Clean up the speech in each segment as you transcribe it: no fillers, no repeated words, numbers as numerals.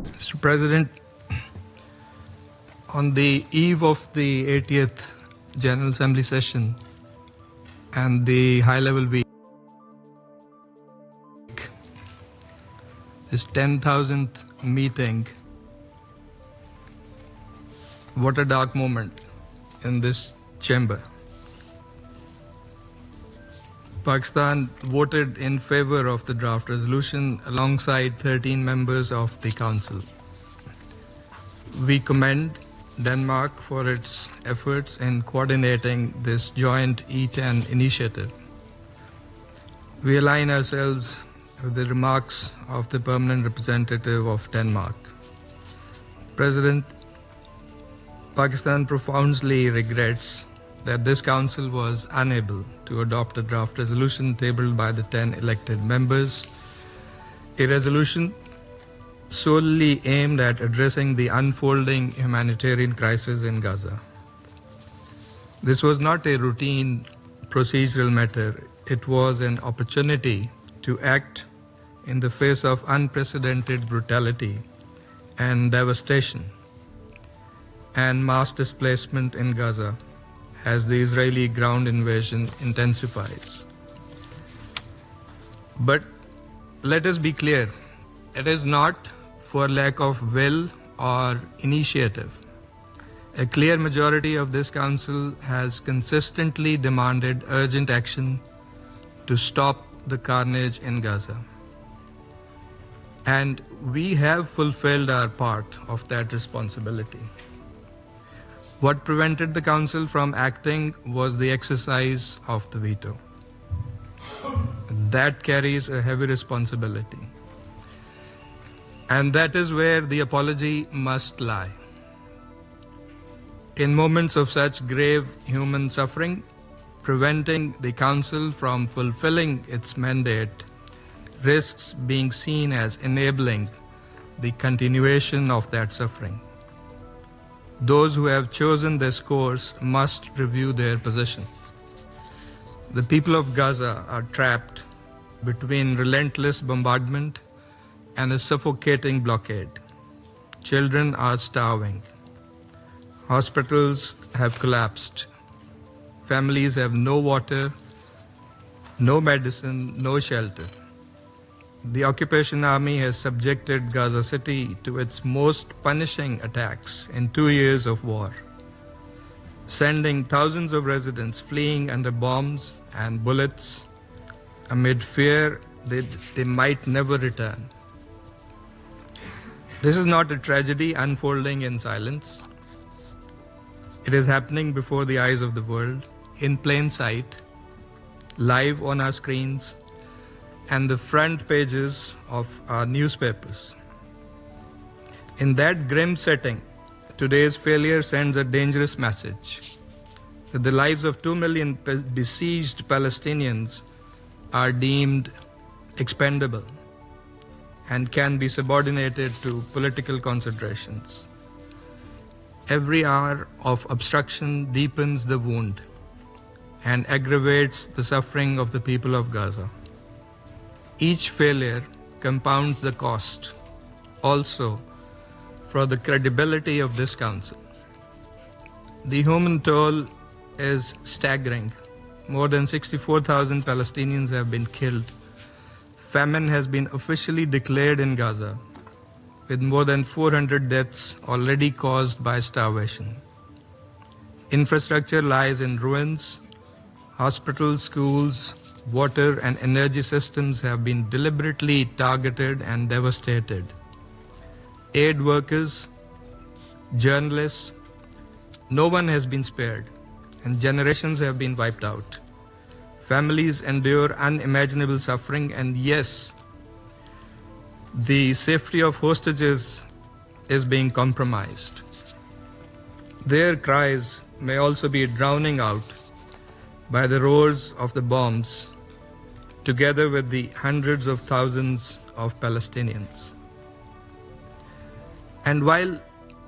Mr. President, on the eve of the 80th General Assembly session and the high-level week, this 10,000th meeting, what a dark moment in this chamber. Pakistan voted in favor of the draft resolution alongside 13 members of the Council. We commend Denmark for its efforts in coordinating this joint E10 initiative. We align ourselves with the remarks of the permanent representative of Denmark. President, Pakistan profoundly regrets that this Council was unable to adopt a draft resolution tabled by the 10 elected members, a resolution solely aimed at addressing the unfolding humanitarian crisis in Gaza. This was not a routine procedural matter. It was an opportunity to act in the face of unprecedented brutality and devastation and mass displacement in Gaza as the Israeli ground invasion intensifies. But let us be clear, it is not for lack of will or initiative. A clear majority of this Council has consistently demanded urgent action to stop the carnage in Gaza. And we have fulfilled our part of that responsibility. What prevented the Council from acting was the exercise of the veto. That carries a heavy responsibility. And that is where the apology must lie. In moments of such grave human suffering, preventing the Council from fulfilling its mandate risks being seen as enabling the continuation of that suffering. Those who have chosen this course must review their position. The people of Gaza are trapped between relentless bombardment and a suffocating blockade. Children are starving. Hospitals have collapsed. Families have no water, no medicine, no shelter. The occupation army has subjected Gaza City to its most punishing attacks in 2 years of war, sending thousands of residents fleeing under bombs and bullets amid fear that they might never return. This is not a tragedy unfolding in silence. It is happening before the eyes of the world, in plain sight, live on our screens, and the front pages of our newspapers. In that grim setting, today's failure sends a dangerous message that the lives of 2 million besieged Palestinians are deemed expendable and can be subordinated to political considerations. Every hour of obstruction deepens the wound and aggravates the suffering of the people of Gaza. Each failure compounds the cost also for the credibility of this Council. The human toll is staggering. More than 64,000 Palestinians have been killed. Famine has been officially declared in Gaza, with more than 400 deaths already caused by starvation. Infrastructure lies in ruins. Hospitals, schools, water and energy systems have been deliberately targeted and devastated. Aid workers, journalists, no one has been spared, and generations have been wiped out. Families endure unimaginable suffering, and yes, the safety of hostages is being compromised. Their cries may also be drowning out by the roars of the bombs, together with the hundreds of thousands of Palestinians. And while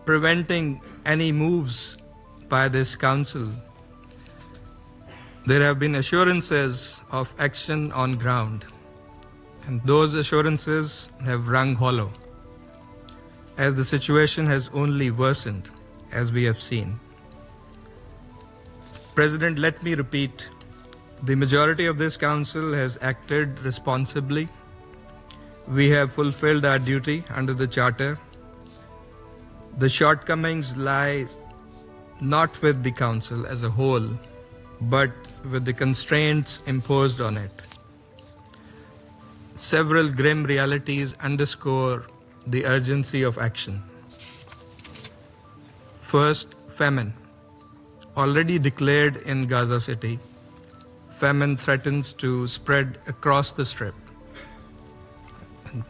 preventing any moves by this Council, there have been assurances of action on ground, and those assurances have rung hollow. as the situation has only worsened, as we have seen. President, let me repeat, the majority of this council has acted responsibly. We have fulfilled our duty under the Charter. The shortcomings lie not with the council as a whole, but with the constraints imposed on it. Several grim realities underscore the urgency of action. First, famine. Already declared in Gaza City, famine threatens to spread across the Strip.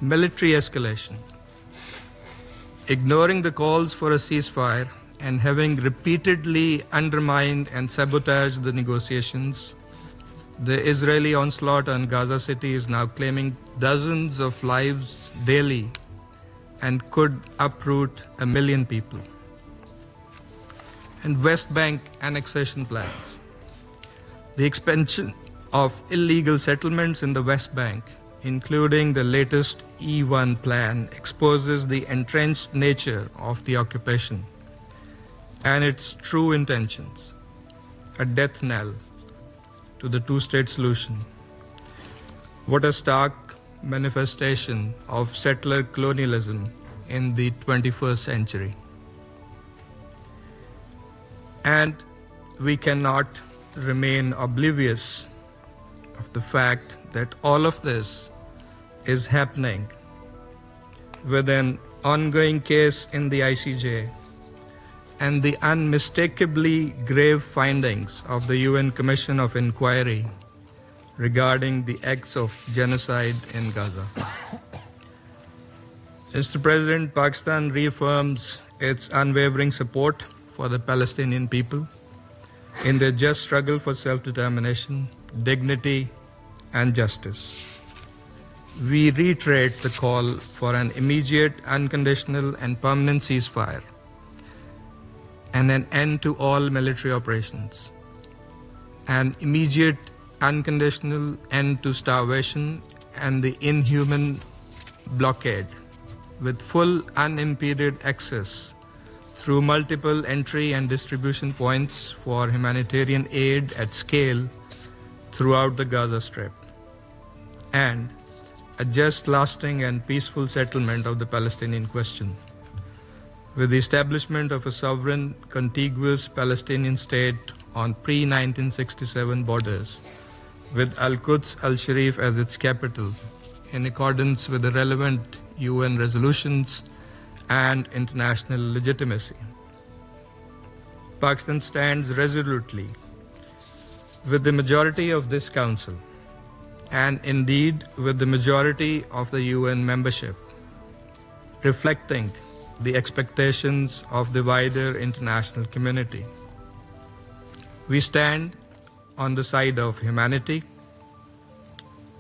Military escalation. Ignoring the calls for a ceasefire and having repeatedly undermined and sabotaged the negotiations, the Israeli onslaught on Gaza City is now claiming dozens of lives daily and could uproot 1 million people. And West Bank annexation plans. The expansion of illegal settlements in the West Bank, including the latest E1 plan, exposes the entrenched nature of the occupation and its true intentions, a death knell to the two-state solution. What a stark manifestation of settler colonialism in the 21st century. And we cannot remain oblivious of the fact that all of this is happening with an ongoing case in the ICJ and the unmistakably grave findings of the UN Commission of Inquiry regarding the acts of genocide in Gaza. Mr. President, Pakistan reaffirms its unwavering support for the Palestinian people in their just struggle for self-determination, dignity, and justice. We reiterate the call for an immediate, unconditional, and permanent ceasefire and an end to all military operations, an immediate, unconditional end to starvation and the inhuman blockade, with full unimpeded access through multiple entry and distribution points for humanitarian aid at scale throughout the Gaza Strip, and a just, lasting, and peaceful settlement of the Palestinian question, with the establishment of a sovereign, contiguous Palestinian state on pre-1967 borders, with Al-Quds Al-Sharif as its capital, in accordance with the relevant UN resolutions and international legitimacy. Pakistan stands resolutely with the majority of this Council, and indeed with the majority of the UN membership, reflecting the expectations of the wider international community. We stand on the side of humanity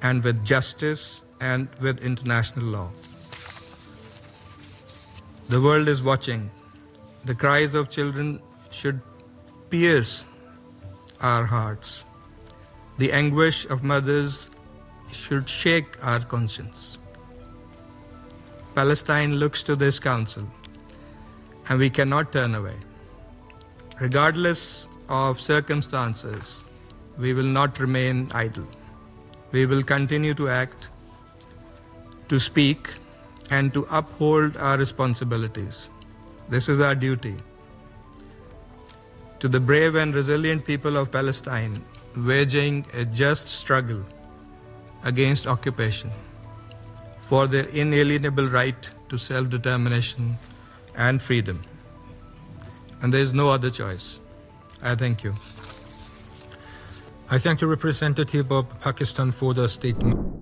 and with justice and with international law. The world is watching. The cries of children should pierce our hearts. The anguish of mothers should shake our conscience. Palestine looks to this Council, and we cannot turn away. Regardless of circumstances, we will not remain idle. We will continue to act, to speak, and to uphold our responsibilities. This is our duty. To the brave and resilient people of Palestine, waging a just struggle against occupation for their inalienable right to self-determination and freedom. And there is no other choice. I thank you. I thank the representative of Pakistan for the statement.